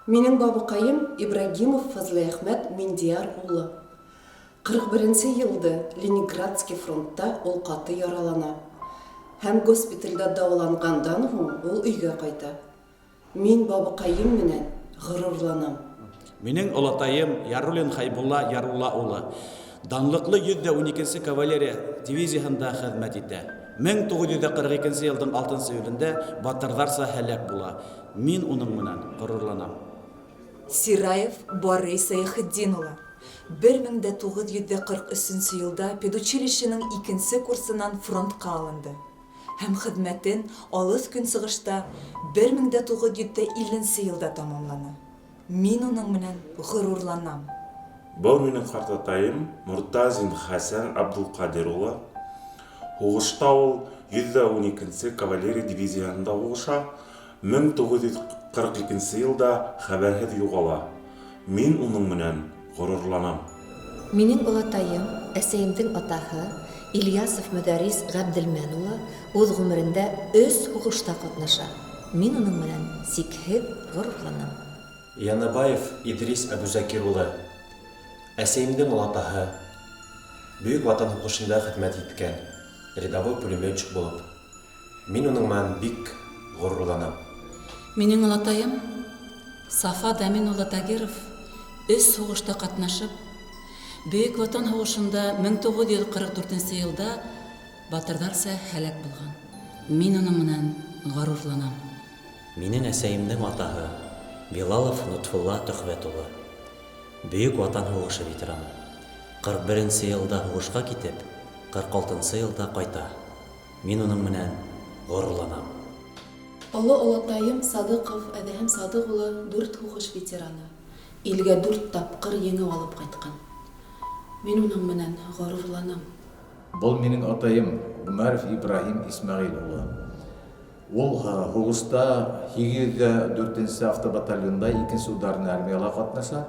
Менің бабықайым Ибрагимов Фазлы Ахмет Миндияр улы. 41 елды Ленинградский фронтта ол қаты яралана. Һәм госпитальда дауаланғандан ол үйге қайта. Мен бабықайым менен ғырурланам. Менің олатайым Ярулин Хайбулла Ярула улы. Данлыклы 112 кавалерия дивизиясында хезмәт итә. 1942 елдың 6 июлендә батырдарса һәлак була. Мин уның менән ғырурланам. Сираев Борис Саяхетдин улы. 1943 елда педучилищенең 2 курсыннан фронтка алынды. Һәм хезмәтен алыс көнсыгышта 1950 елда тамамланы. Мин уның менән ғырурланам. Бұл менің қартатайым Мұртазин Хасан Абдулқадир улы. Хугышта ул 112 кавалерия дивизиясында угыша, 1942 елда хәбәрһез югала. Мин уның менән ғорурланам. Минең олатайым, әсәемдең атаһы Ильясов Мөдәрис Габделмән улы үз гомерендә 3 хугышта катнаша. Мин уның менән сикһез ғорурланам. Янабаев Идрис Абузакир улы. Әсәемдең олатаһы Бөек Ватан һугышында хезмәт иткән, рядовой пулеметчик булып. Мин уның менән бик ғорурланам. Минең олатайым Сафа Дамин улы Тагиров 3 сугышта катнашып, Бөек Ватан һугышында 1944 елда батырдарса һәлак булган. Мин уның менән ғорурланам. Минең әсәемдең атаһы Билалов Нутфулла Төхвәт улы. Бөек Ватан һугышы ветераны. 41 елда һугышка китеп, 46 елда кайта. Мин уның менән ғорурланам. Олы олатайым Садыqов Әдәһәм Садык улы 4 хугыш ветераны. Илгә 4 тапкыр еңеп алып кайткан. Мин уның менән ғорурланам. Бұл менің атайым Умаров Ибрахим Исмаил улы. Ол хугышта 4-нче автобатальонда 2-нче ударный армияга катнаша,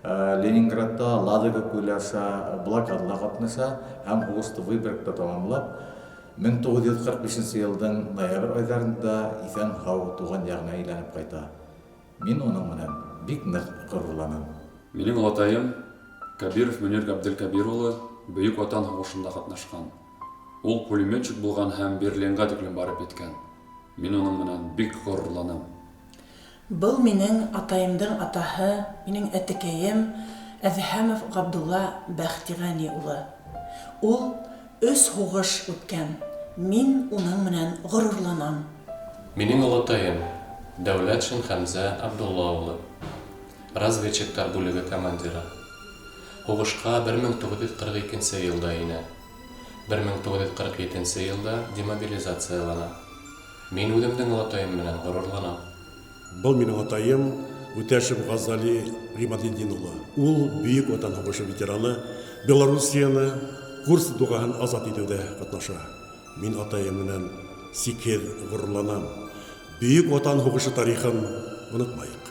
Ленинградта Ладога күләшә, блокадада катнаша һәм хугышты Выборгта тамамлап, 1945 елдың ноябрь айларында исән һау туган ягына әйләнеп кайта. Мин уның менән бик нык ғорурланам. Минең олатайым Кабиров Мөнир Габделкабир улы Бөек Ватан һугышында катнашкан. Ул пулеметчик булган һәм Берлинга тиклем барып еткән. Мин уның менән бик ғорурланам. Бұл менің атайымдың атаһы, минең әтекәйем Әҙһәмов Ғабдулла Бәхтигани улы. Ул 3 һугыш үткән. Мин уның менән ғорурланам. Минең олатайым Дәүләтшин Хәмзә Абдулла улы. Разведчиктар бүлеге командиры. Һугышка 1942 елда инә. 1947 елда демобилизациялана. Мин үҙемдең олатайым менән ғорурланам. Бұл менің атайым Үтәшев Ғазали Римадиддин улы. Ул Бөек Ватан һугышы ветераны, Белоруссияны Курск дугаһын азат итеүдә катнаша. Мин атайым менән сикһез ғорурланам. Бөек Ватан һугышы тарихын онытмайык.